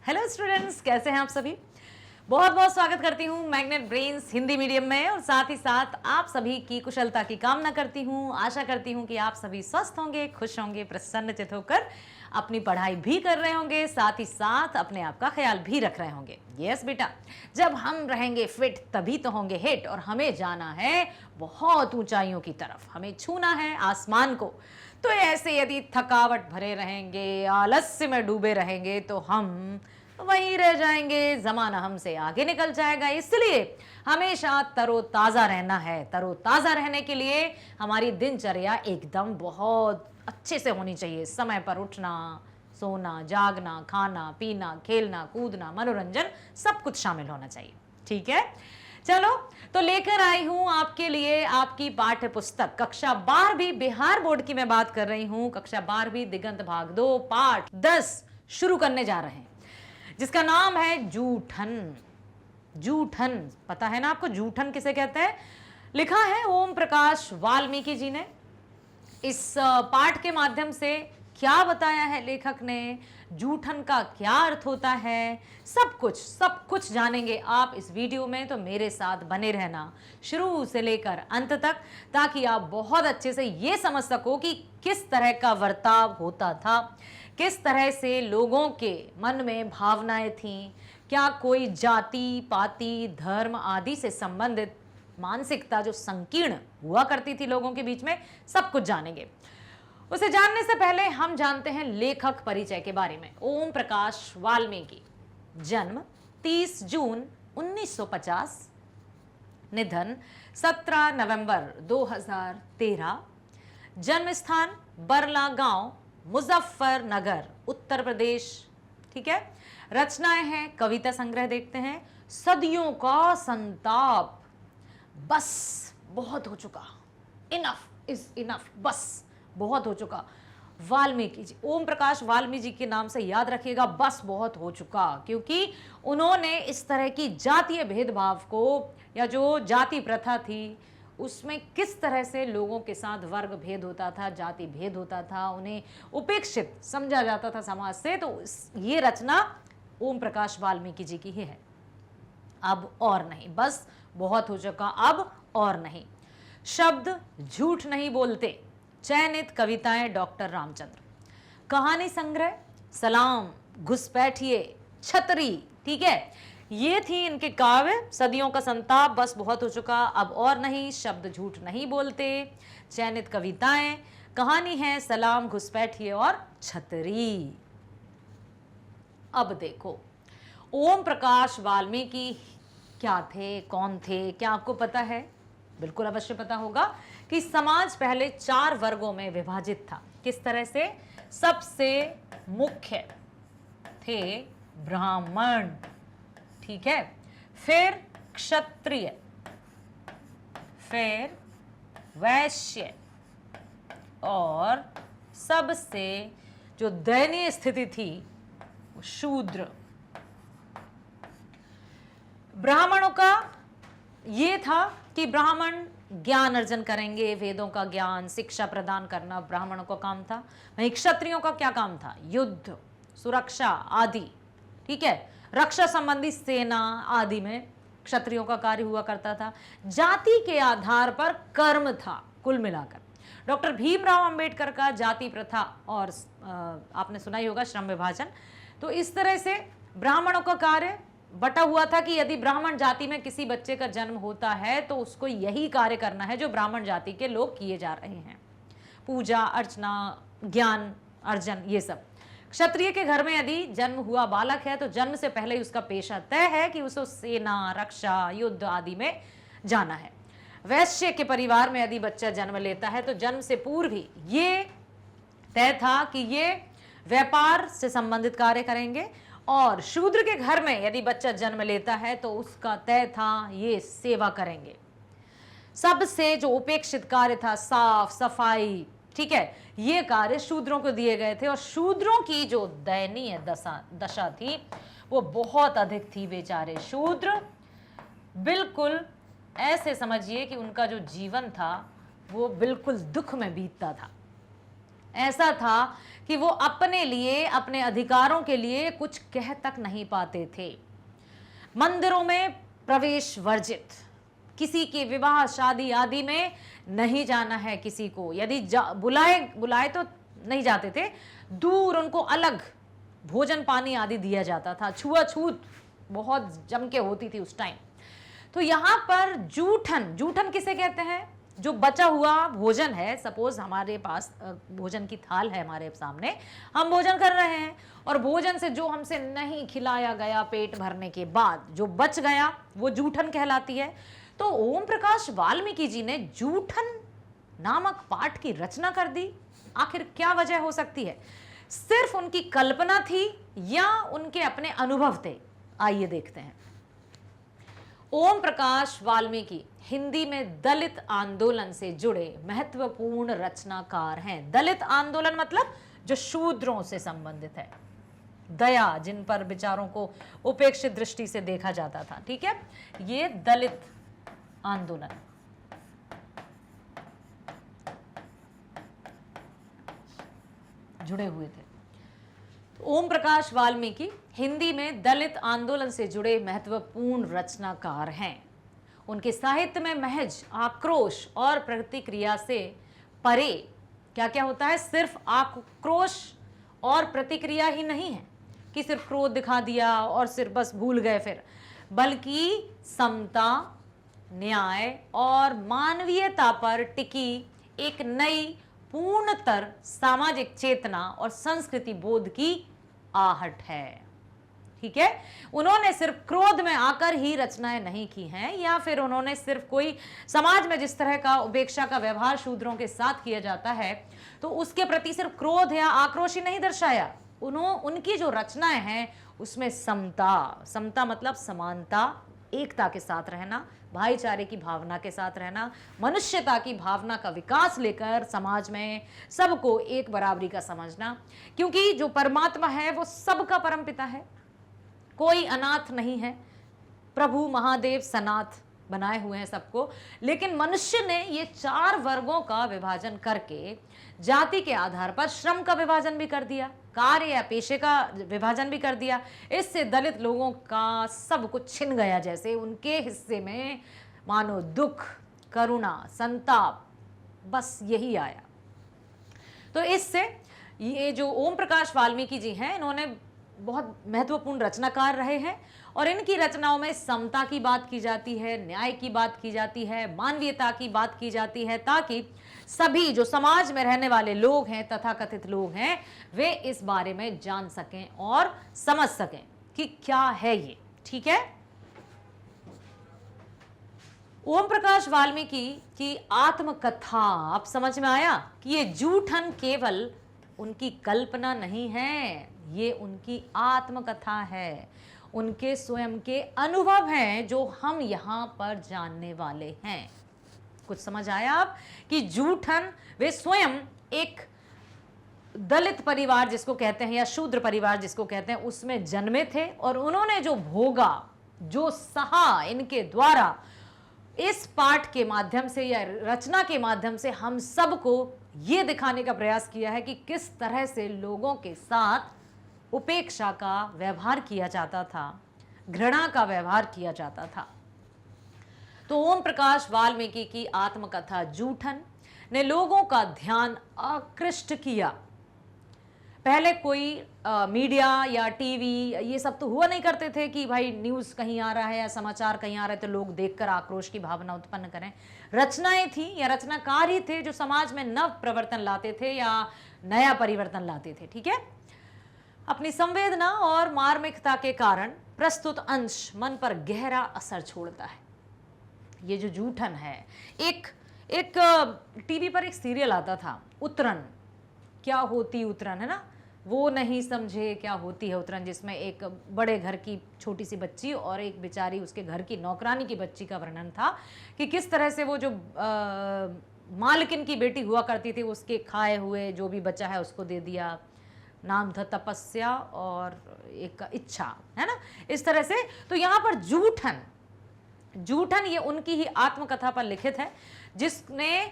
Hello students, कैसे हैं आप सभी। बहुत बहुत स्वागत करती हूँ मैग्नेट ब्रेन्स हिंदी मीडियम में और साथ ही साथ आप सभी की कुशलता की कामना करती हूँ। आशा करती हूँ कि आप सभी स्वस्थ होंगे, खुश होंगे, प्रसन्नचित होकर अपनी पढ़ाई भी कर रहे होंगे, साथ ही साथ अपने आप का ख्याल भी रख रहे होंगे। यस बेटा, जब हम रहेंगे फिट तभी तो होंगे हिट और हमें जाना है बहुत ऊंचाइयों की तरफ, हमें छूना है आसमान को। तो ऐसे यदि थकावट भरे रहेंगे, आलस्य में डूबे रहेंगे तो हम वहीं रह जाएंगे, जमाना हमसे आगे निकल जाएगा। इसलिए हमेशा तरोताजा रहना है। तरोताजा रहने के लिए हमारी दिनचर्या एकदम बहुत अच्छे से होनी चाहिए। समय पर उठना, सोना, जागना, खाना पीना, खेलना कूदना, मनोरंजन सब कुछ शामिल होना चाहिए। ठीक है, चलो तो लेकर आई हूं आपके लिए आपकी पाठ्य पुस्तक कक्षा 12वीं बिहार बोर्ड की मैं बात कर रही हूं। कक्षा 12वीं दिगंत भाग 2 पाठ 10 शुरू करने जा रहे हैं, जिसका नाम है जूठन। जूठन पता है ना आपको, जूठन किसे कहते हैं। लिखा है ओम प्रकाश वाल्मीकि जी ने। इस पाठ के माध्यम से क्या बताया है लेखक ने, जूठन का क्या अर्थ होता है, सब कुछ जानेंगे आप इस वीडियो में। तो मेरे साथ बने रहना शुरू से लेकर अंत तक, ताकि आप बहुत अच्छे से ये समझ सको कि किस तरह का बर्ताव होता था, किस तरह से लोगों के मन में भावनाएं थीं, क्या कोई जाति पाति धर्म आदि से संबंधित मानसिकता जो संकीर्ण हुआ करती थी लोगों के बीच में, सब कुछ जानेंगे। उसे जानने से पहले हम जानते हैं लेखक परिचय के बारे में। ओम प्रकाश वाल्मीकि, जन्म 30 जून 1950, निधन 17 नवंबर 2013, जन्म स्थान बरला गांव, मुजफ्फरनगर, उत्तर प्रदेश। ठीक है, रचनाएं हैं, कविता संग्रह देखते हैं। सदियों का संताप, बस बहुत हो चुका, इनफ इज इनफ, बस बहुत हो चुका। वाल्मीकि जी, ओम प्रकाश वाल्मीकि जी के नाम से याद रखिएगा, बस बहुत हो चुका, क्योंकि उन्होंने इस तरह की जातीय भेदभाव को या जो जाति प्रथा थी उसमें किस तरह से लोगों के साथ वर्ग भेद होता था, जाति भेद होता था, उन्हें उपेक्षित समझा जाता था समाज से। तो ये रचना ओम प्रकाश वाल्मीकि जी की ही है। अब और नहीं, बस बहुत हो चुका, अब और नहीं। शब्द झूठ नहीं बोलते, चयनित कविताएं डॉक्टर रामचंद्र। कहानी संग्रह सलाम, घुसपैठिए, छतरी। ठीक है, ये थी इनके काव्य। सदियों का संताप, बस बहुत हो चुका, अब और नहीं, शब्द झूठ नहीं बोलते, चयनित कविताएं, कहानी है सलाम, घुसपैठिए और छतरी। अब देखो, ओम प्रकाश वाल्मीकि क्या थे, कौन थे, क्या आपको पता है। बिल्कुल अवश्य पता होगा कि समाज पहले 4 वर्गों में विभाजित था। किस तरह से, सबसे मुख्य थे ब्राह्मण, ठीक है, फिर क्षत्रिय, फिर वैश्य, और सबसे जो दयनीय स्थिति थी वो शूद्र। ब्राह्मणों का ये था कि ब्राह्मण ज्ञान अर्जन करेंगे, वेदों का ज्ञान, शिक्षा प्रदान करना ब्राह्मणों का काम था। वहीं क्षत्रियों का क्या काम था, युद्ध, सुरक्षा आदि। ठीक है, रक्षा संबंधी सेना आदि में क्षत्रियों का कार्य हुआ करता था। जाति के आधार पर कर्म था कुल मिलाकर। डॉक्टर भीमराव अंबेडकर का जाति प्रथा और आपने सुना ही होगा श्रम विभाजन। तो इस तरह से ब्राह्मणों का कार्य बटा हुआ था कि यदि ब्राह्मण जाति में किसी बच्चे का जन्म होता है तो उसको यही कार्य करना है जो ब्राह्मण जाति के लोग किए जा रहे हैं, पूजा अर्चना, ज्ञान अर्जन, ये सब। क्षत्रिय के घर में यदि जन्म हुआ बालक है तो जन्म से पहले ही उसका पेशा तय है कि उसे सेना, रक्षा, युद्ध आदि में जाना है। वैश्य के परिवार में यदि बच्चा जन्म लेता है तो जन्म से पूर्व ही ये तय था कि ये व्यापार से संबंधित कार्य करेंगे। और शूद्र के घर में यदि बच्चा जन्म लेता है तो उसका तय था ये सेवा करेंगे। सबसे जो उपेक्षित कार्य था, साफ सफाई, ठीक है, ये कार्य शूद्रों को दिए गए थे। और शूद्रों की जो दयनीय दशा थी वो बहुत अधिक थी। बेचारे शूद्र बिल्कुल ऐसे समझिए कि उनका जो जीवन था वो बिल्कुल दुख में बीतता था। ऐसा था कि वो अपने लिए, अपने अधिकारों के लिए कुछ कह तक नहीं पाते थे। मंदिरों में प्रवेश वर्जित, किसी के विवाह शादी आदि में नहीं जाना है किसी को, यदि बुलाए तो नहीं जाते थे, दूर उनको अलग भोजन पानी आदि दिया जाता था। छुआछूत बहुत जम के होती थी उस टाइम। तो यहां पर जूठन, जूठन किसे कहते हैं? जो बचा हुआ भोजन है, सपोज हमारे पास भोजन की थाल है हमारे सामने, हम भोजन कर रहे हैं और भोजन से जो हमसे नहीं खिलाया गया पेट भरने के बाद जो बच गया वो जूठन कहलाती है। तो ओम प्रकाश वाल्मीकि जी ने जूठन नामक पाठ की रचना कर दी। आखिर क्या वजह हो सकती है? सिर्फ उनकी कल्पना थी या उनके अपने अनुभव थे? आइए देखते हैं। ओम प्रकाश वाल्मीकि हिंदी में दलित आंदोलन से जुड़े महत्वपूर्ण रचनाकार हैं। दलित आंदोलन मतलब जो शूद्रों से संबंधित है, दया, जिन पर विचारों को उपेक्षित दृष्टि से देखा जाता था, ठीक है, ये दलित आंदोलन। जुड़े हुए थे। ओम प्रकाश वाल्मीकि हिंदी में दलित आंदोलन से जुड़े महत्वपूर्ण रचनाकार हैं। उनके साहित्य में महज आक्रोश और प्रतिक्रिया से परे क्या क्या होता है? सिर्फ आक्रोश और प्रतिक्रिया ही नहीं है कि सिर्फ क्रोध दिखा दिया और सिर्फ बस भूल गए फिर, बल्कि समता, न्याय और मानवीयता पर टिकी एक नई पूर्णतर सामाजिक चेतना और संस्कृति बोध की आहट है। ठीक है, उन्होंने सिर्फ क्रोध में आकर ही रचनाएं नहीं की हैं, या फिर उन्होंने सिर्फ कोई समाज में जिस तरह का उपेक्षा का व्यवहार शूद्रों के साथ किया जाता है तो उसके प्रति सिर्फ क्रोध या आक्रोश ही नहीं दर्शाया। उनकी जो रचनाएं हैं उसमें समता, समता मतलब समानता, एकता के साथ रहना, भाईचारे की भावना के साथ रहना, मनुष्यता की भावना का विकास लेकर समाज में सबको एक बराबरी का समझना, क्योंकि जो परमात्मा है वो सबका परमपिता है, कोई अनाथ नहीं है। प्रभु महादेव सनाथ बनाए हुए हैं सबको, लेकिन मनुष्य ने ये 4 वर्गों का विभाजन करके जाति के आधार पर श्रम का विभाजन भी कर दिया, कार्य या पेशे का विभाजन भी कर दिया। इससे दलित लोगों का सब कुछ छिन गया, जैसे उनके हिस्से में मानो दुख, करुणा, संताप, बस यही आया। तो इससे ये जो ओम प्रकाश वाल्मीकि जी हैं, इन्होंने बहुत महत्वपूर्ण रचनाकार रहे हैं और इनकी रचनाओं में समता की बात की जाती है, न्याय की बात की जाती है, मानवीयता की बात की जाती है, ताकि सभी जो समाज में रहने वाले लोग हैं, तथाकथित लोग हैं, वे इस बारे में जान सकें और समझ सकें कि क्या है ये। ठीक है, ओम प्रकाश वाल्मीकि की आत्मकथा आप समझ में आया कि ये जूठन केवल उनकी कल्पना नहीं है, ये उनकी आत्मकथा है, उनके स्वयं के अनुभव हैं जो हम यहां पर जानने वाले हैं। कुछ समझ आया आप कि जूठन वे स्वयं एक दलित परिवार जिसको कहते हैं या शूद्र परिवार जिसको कहते हैं उसमें जन्मे थे और उन्होंने जो भोगा, जो सहा इनके द्वारा, इस पाठ के माध्यम से या रचना के माध्यम से हम सबको ये दिखाने का प्रयास किया है कि किस तरह से लोगों के साथ उपेक्षा का व्यवहार किया जाता था, घृणा का व्यवहार किया जाता था। तो ओम प्रकाश वाल्मीकि की आत्मकथा जूठन ने लोगों का ध्यान आकृष्ट किया। पहले कोई मीडिया या टीवी ये सब तो हुआ नहीं करते थे कि भाई न्यूज़ कहीं आ रहा है या समाचार कहीं आ रहे तो लोग देखकर आक्रोश की भावना उत्पन्न करें। रचनाएं थी या रचनाकार ही थे जो समाज में नव प्रवर्तन लाते थे या नया परिवर्तन लाते थे। ठीक है, अपनी संवेदना और मार्मिकता के कारण प्रस्तुत अंश मन पर गहरा असर छोड़ता है। ये जो जूठन है, एक टीवी पर एक सीरियल आता था उतरन, क्या होती उतरन, है ना, वो नहीं समझे क्या होती है उतरन, जिसमें एक बड़े घर की छोटी सी बच्ची और एक बेचारी उसके घर की नौकरानी की बच्ची का वर्णन था कि किस तरह से वो जो मालकिन की बेटी हुआ करती थी उसके खाए हुए जो भी बचा है उसको दे दिया, नाम था तपस्या और एक इच्छा, है ना, इस तरह से। तो यहाँ पर जूठन ये उनकी ही आत्मकथा पर लिखित है जिसने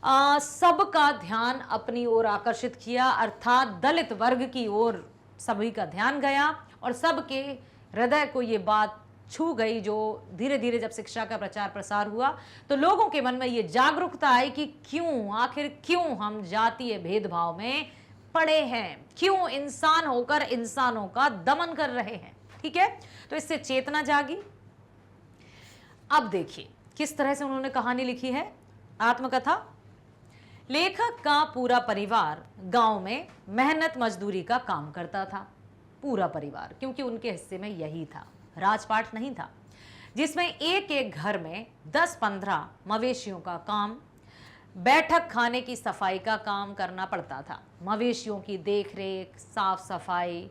सबका ध्यान अपनी ओर आकर्षित किया, अर्थात दलित वर्ग की ओर सभी का ध्यान गया और सबके हृदय को ये बात छू गई। जो धीरे धीरे जब शिक्षा का प्रचार प्रसार हुआ तो लोगों के मन में ये जागरूकता आई कि आखिर क्यों हम जातीय भेदभाव में पड़े हैं, क्यों इंसान होकर इंसानों का दमन कर रहे हैं। ठीक है, तो इससे चेतना जागी। अब देखिए किस तरह से उन्होंने कहानी लिखी है, आत्मकथा। लेखक का पूरा परिवार गांव में मेहनत मजदूरी का काम करता था। पूरा परिवार, क्योंकि उनके हिस्से में यही था, राजपाट नहीं था, जिसमें एक एक घर में 10-15 मवेशियों का काम, बैठक खाने की सफाई का काम करना पड़ता था। मवेशियों की देखरेख, साफ सफाई,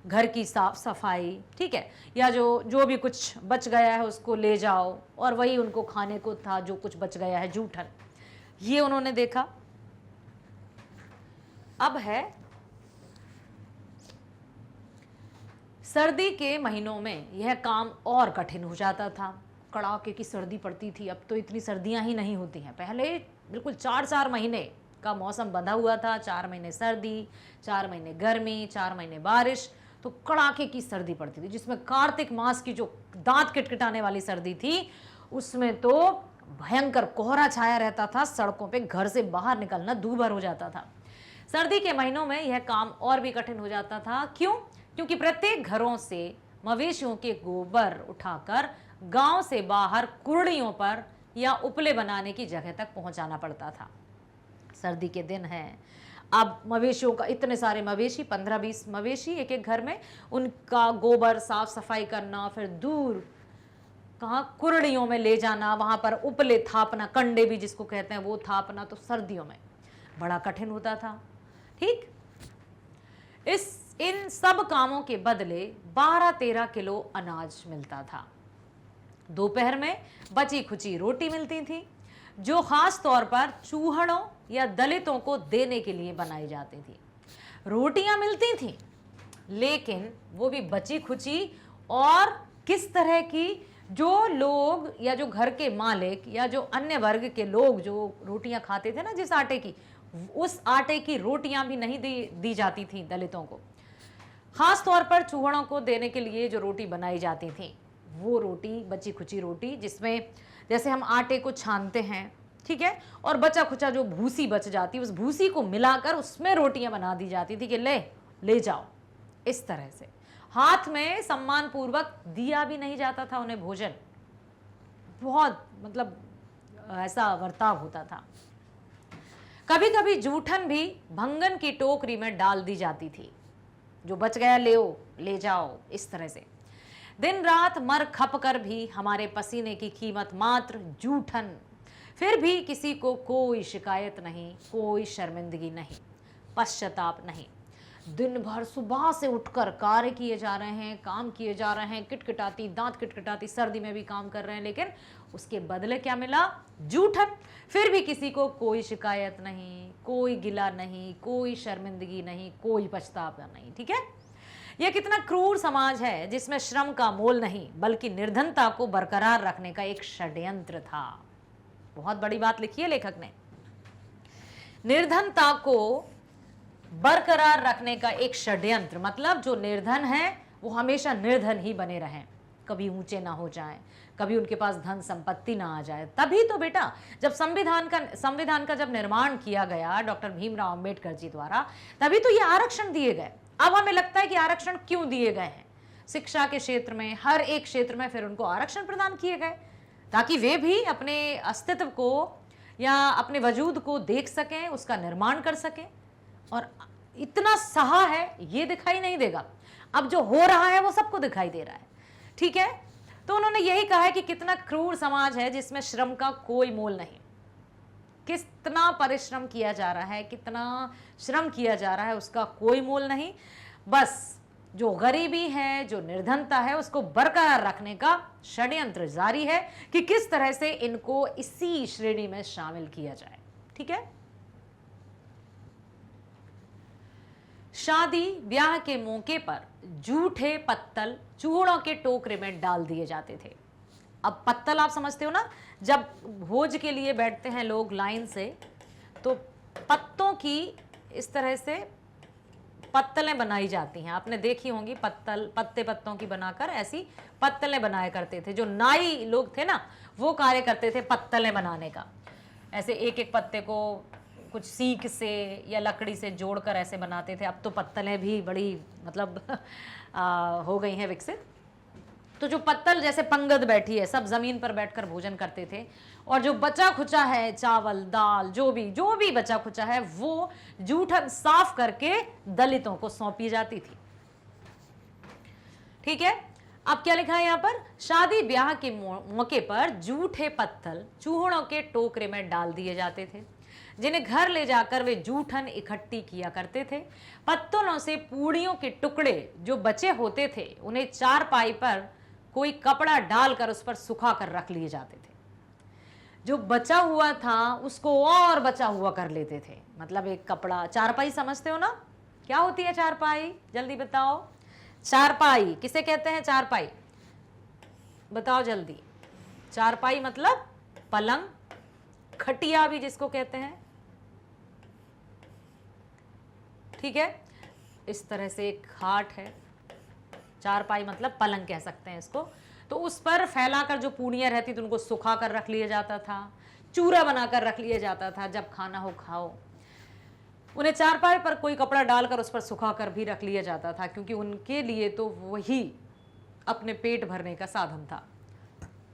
घर की साफ सफाई, ठीक है, या जो भी कुछ बच गया है उसको ले जाओ, और वही उनको खाने को था जो कुछ बच गया है, जूठन, ये उन्होंने देखा। अब है सर्दी के महीनों में यह काम और कठिन हो जाता था। कड़ाके की सर्दी पड़ती थी। अब तो इतनी सर्दियां ही नहीं होती हैं, पहले बिल्कुल 4-4 महीने का मौसम बंधा हुआ था। 4 महीने सर्दी, 4 महीने गर्मी, 4 महीने बारिश। तो कड़ाके की सर्दी पड़ती थी, जिसमें कार्तिक मास की जो दांत किटकिटाने वाली सर्दी थी, उसमें तो भयंकर कोहरा छाया रहता था। सड़कों पे घर से बाहर निकलना दूभर हो जाता था। सर्दी के महीनों में यह काम और भी कठिन हो जाता था। क्यों? क्योंकि प्रत्येक घरों से मवेशियों के गोबर उठाकर गांव से बाहर कुर्डियों पर या उपले बनाने की जगह तक पहुंचाना पड़ता था। सर्दी के दिन हैं, अब मवेशियों का, इतने सारे मवेशी, 15-20 मवेशी एक एक घर में, उनका गोबर साफ सफाई करना, फिर दूर कहाँ कुर्डियों में ले जाना, वहां पर उपले थापना, कंडे भी जिसको कहते हैं वो थापना, तो सर्दियों में बड़ा कठिन होता था। ठीक, इन सब कामों के बदले 12-13 किलो अनाज मिलता था। दोपहर में बची खुची रोटी मिलती थी, जो खास तौर पर चूहड़ों या दलितों को देने के लिए बनाई जाती थी। रोटियां मिलती थी, लेकिन वो भी बची खुची, और किस तरह की, जो लोग या जो घर के मालिक या जो अन्य वर्ग के लोग जो रोटियां खाते थे ना जिस आटे की, उस आटे की रोटियां भी नहीं दी जाती थी दलितों को। खास तौर पर चूहड़ों को देने के लिए जो रोटी बनाई जाती थी, वो रोटी बची खुची रोटी, जिसमें जैसे हम आटे को छानते हैं, ठीक है, और बचा खुचा जो भूसी बच जाती, उस भूसी को मिलाकर उसमें रोटियां बना दी जाती थी कि ले जाओ। इस तरह से हाथ में सम्मान पूर्वक दिया भी नहीं जाता था उन्हें भोजन। बहुत मतलब ऐसा बर्ताव होता था। कभी कभी जूठन भी भंगन की टोकरी में डाल दी जाती थी, जो बच गया ले जाओ, इस तरह से। दिन रात मर खप कर भी हमारे पसीने की कीमत मात्र जूठन। फिर भी किसी को कोई शिकायत नहीं, कोई शर्मिंदगी नहीं, पश्चाताप नहीं। दिन भर सुबह से उठकर कार्य किए जा रहे हैं, काम किए जा रहे हैं, किटकिटाती, दांत किटकिटाती सर्दी में भी काम कर रहे हैं, लेकिन उसके बदले क्या मिला? जूठन। फिर भी किसी को कोई शिकायत नहीं, कोई गिला नहीं, कोई शर्मिंदगी नहीं, कोई पछतावा नहीं। ठीक है, यह कितना क्रूर समाज है जिसमें श्रम का मोल नहीं, बल्कि निर्धनता को बरकरार रखने का एक षड्यंत्र था। बहुत बड़ी बात लिखी है लेखक ने। निर्धनता को बरकरार रखने का एक षड्यंत्र, मतलब जो निर्धन है वो हमेशा निर्धन ही बने रहें, कभी ऊंचे ना हो जाएं, कभी उनके पास धन संपत्ति ना आ जाए। तभी तो बेटा जब संविधान का जब निर्माण किया गया डॉक्टर भीमराव अंबेडकर जी द्वारा, तभी तो ये आरक्षण दिए गए। अब हमें लगता है कि आरक्षण क्यों दिए गए हैं? शिक्षा के क्षेत्र में, हर एक क्षेत्र में फिर उनको आरक्षण प्रदान किए गए, ताकि वे भी अपने अस्तित्व को या अपने वजूद को देख सकें, उसका निर्माण कर सकें। और इतना सहा है ये दिखाई नहीं देगा, अब जो हो रहा है वो सबको दिखाई दे रहा है। ठीक है, तो उन्होंने यही कहा है कि कितना क्रूर समाज है जिसमें श्रम का कोई मोल नहीं। कितना परिश्रम किया जा रहा है, कितना श्रम किया जा रहा है, उसका कोई मोल नहीं। बस जो गरीबी है, जो निर्धनता है, उसको बरकरार रखने का षड्यंत्र जारी है कि किस तरह से इनको इसी श्रेणी में शामिल किया जाए। ठीक है, शादी ब्याह के मौके पर जूठे पत्तल चूड़ों के टोकरे में डाल दिए जाते थे। अब पत्तल आप समझते हो ना, जब भोज के लिए बैठते हैं लोग लाइन से, तो पत्तों की इस तरह से पत्तलें बनाई जाती हैं। आपने देखी होंगी पत्ते पत्तों की बनाकर ऐसी पत्तलें बनाया करते थे। जो नाई लोग थे ना, वो कार्य करते थे पत्तलें बनाने का। ऐसे एक एक पत्ते को कुछ सीक से या लकड़ी से जोड़कर ऐसे बनाते थे। अब तो पत्तलें भी बड़ी मतलब हो गई हैं विकसित। तो जो पत्तल जैसे पंगत बैठी है, सब जमीन पर बैठकर भोजन करते थे, और जो बचा खुचा है चावल दाल जो भी बचा खुचा है वो जूठन साफ करके दलितों को सौंपी जाती थी। ठीक है, अब क्या लिखा है यहाँ पर? शादी ब्याह के मौके पर जूठे पत्तल चूहड़ों के टोकरे में डाल दिए जाते थे, जिन्हें घर ले जाकर वे जूठन इकट्ठी किया करते थे। पत्तलों से पूड़ियों के टुकड़े जो बचे होते थे उन्हें चारपाई पर कोई कपड़ा डालकर उस पर सुखा कर रख लिए जाते थे। जो बचा हुआ था उसको और बचा हुआ कर लेते थे। मतलब एक कपड़ा, चारपाई समझते हो ना? क्या होती है चारपाई? जल्दी बताओ। चारपाई किसे कहते हैं? चारपाई बताओ जल्दी। चारपाई मतलब पलंग, खटिया भी जिसको कहते हैं। ठीक है, इस तरह से एक खाट है। चारपाई मतलब पलंग कह सकते हैं इसको। तो उस पर फैलाकर जो पूड़ियाँ रहती थी उनको सुखा कर रख लिया जाता था, चूरा बनाकर रख लिया जाता था। जब खाना हो खाओ, उन्हें चारपाई पर कोई कपड़ा डालकर उस पर सुखा कर भी रख लिया जाता था, क्योंकि उनके लिए तो वही अपने पेट भरने का साधन था।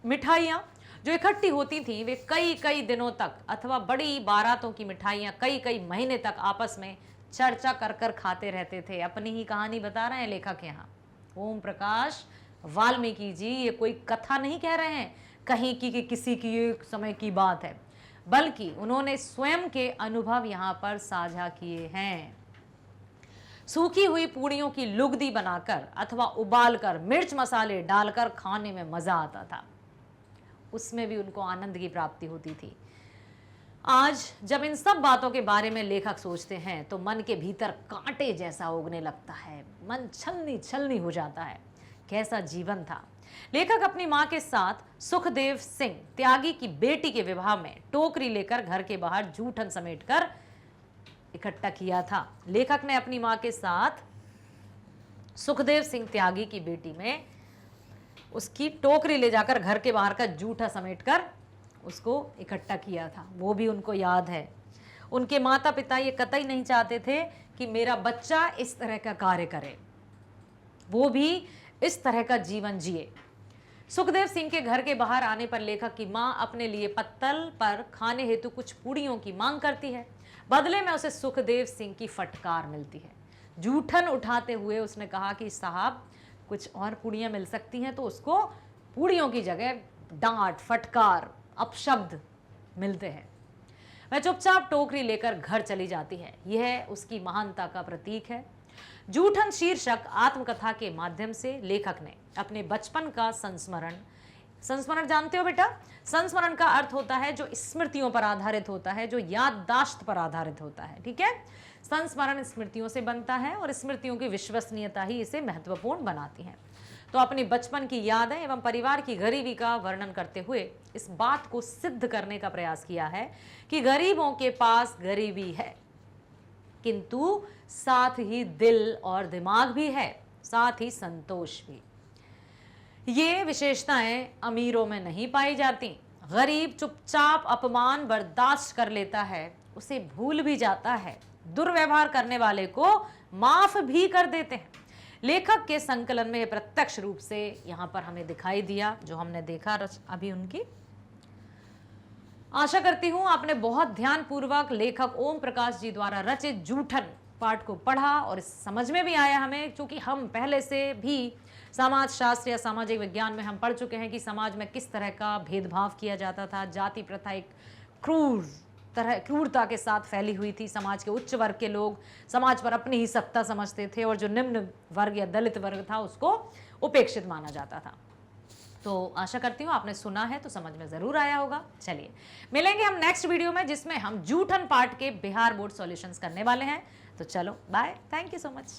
मिठाइयाँ जो इकट्ठी होती थी वे कई कई दिनों तक, अथवा बड़ी बारातों की मिठाइयाँ कई कई महीने तक आपस में चर्चा कर कर खाते रहते थे। अपनी ही कहानी बता रहे हैं लेखक यहाँ, ओम प्रकाश वाल्मीकि जी। ये कोई कथा नहीं कह रहे हैं कहीं की कि किसी की एक समय की बात है, बल्कि उन्होंने स्वयं के अनुभव यहाँ पर साझा किए हैं। सूखी हुई पूड़ियों की लुगदी बनाकर अथवा उबालकर मिर्च मसाले डालकर खाने में मजा आता था। उसमें भी उनको आनंद की प्राप्ति होती थी। आज जब इन सब बातों के बारे में लेखक सोचते हैं तो मन के भीतर कांटे जैसा उगने लगता है, मन छलनी छलनी हो जाता है। कैसा जीवन था। लेखक अपनी मां के साथ सुखदेव सिंह त्यागी की बेटी के विवाह में टोकरी लेकर घर के बाहर जूठन समेटकर इकट्ठा किया था। लेखक ने अपनी मां के साथ सुखदेव सिंह त्यागी की बेटी में उसकी टोकरी ले जाकर घर के बाहर का जूठा समेटकर उसको इकट्ठा किया था। वो भी उनको याद है। उनके माता पिता ये कतई नहीं चाहते थे कि मेरा बच्चा इस तरह का कार्य करे, वो भी इस तरह का जीवन जिए। सुखदेव सिंह के घर के बाहर आने पर लेखक की मां अपने लिए पत्तल पर खाने हेतु कुछ पूड़ियों की मांग करती है। बदले में उसे सुखदेव सिंह की फटकार मिलती है। जूठन उठाते हुए उसने कहा कि साहब कुछ और पूड़ियां मिल सकती हैं, तो उसको पूड़ियों की जगह डांट, फटकार, अपशब्द मिलते हैं। वह चुपचाप टोकरी लेकर घर चली जाती है। यह उसकी महानता का प्रतीक है। जूठन शीर्षक आत्मकथा के माध्यम से लेखक ने अपने बचपन का संस्मरण जानते हो बेटा? संस्मरण का अर्थ होता है जो स्मृतियों पर आधारित होता है, जो याददाश्त पर आधारित होता है। ठीक है, संस्मरण स्मृतियों से बनता है और स्मृतियों की विश्वसनीयता ही इसे महत्वपूर्ण बनाती है। तो अपनी बचपन की यादें एवं परिवार की गरीबी का वर्णन करते हुए इस बात को सिद्ध करने का प्रयास किया है कि गरीबों के पास गरीबी है, किंतु साथ ही दिल और दिमाग भी है, साथ ही संतोष भी। ये विशेषताएं अमीरों में नहीं पाई जाती। गरीब चुपचाप अपमान बर्दाश्त कर लेता है, उसे भूल भी जाता है, दुर्व्यवहार करने वाले को माफ भी कर देते हैं। लेखक के संकलन में प्रत्यक्ष रूप से यहाँ पर हमें दिखाई दिया, जो हमने देखा अभी उनकी। आशा करती हूँ आपने बहुत ध्यानपूर्वक लेखक ओम प्रकाश जी द्वारा रचित जूठन पाठ को पढ़ा और समझ में भी आया हमें, क्योंकि हम पहले से भी समाज शास्त्र या सामाजिक विज्ञान में हम पढ़ चुके हैं कि समाज में किस तरह का भेदभाव किया जाता था। जाति प्रथा एक क्रूरता के साथ फैली हुई थी। समाज के उच्च वर्ग के लोग समाज पर अपनी ही सत्ता समझते थे और जो निम्न वर्ग या दलित वर्ग था उसको उपेक्षित माना जाता था। तो आशा करती हूँ आपने सुना है तो समझ में ज़रूर आया होगा। चलिए मिलेंगे हम नेक्स्ट वीडियो में, जिसमें हम जूठन पाठ के बिहार बोर्ड सॉल्यूशंस करने वाले हैं। तो चलो bye, thank you so much.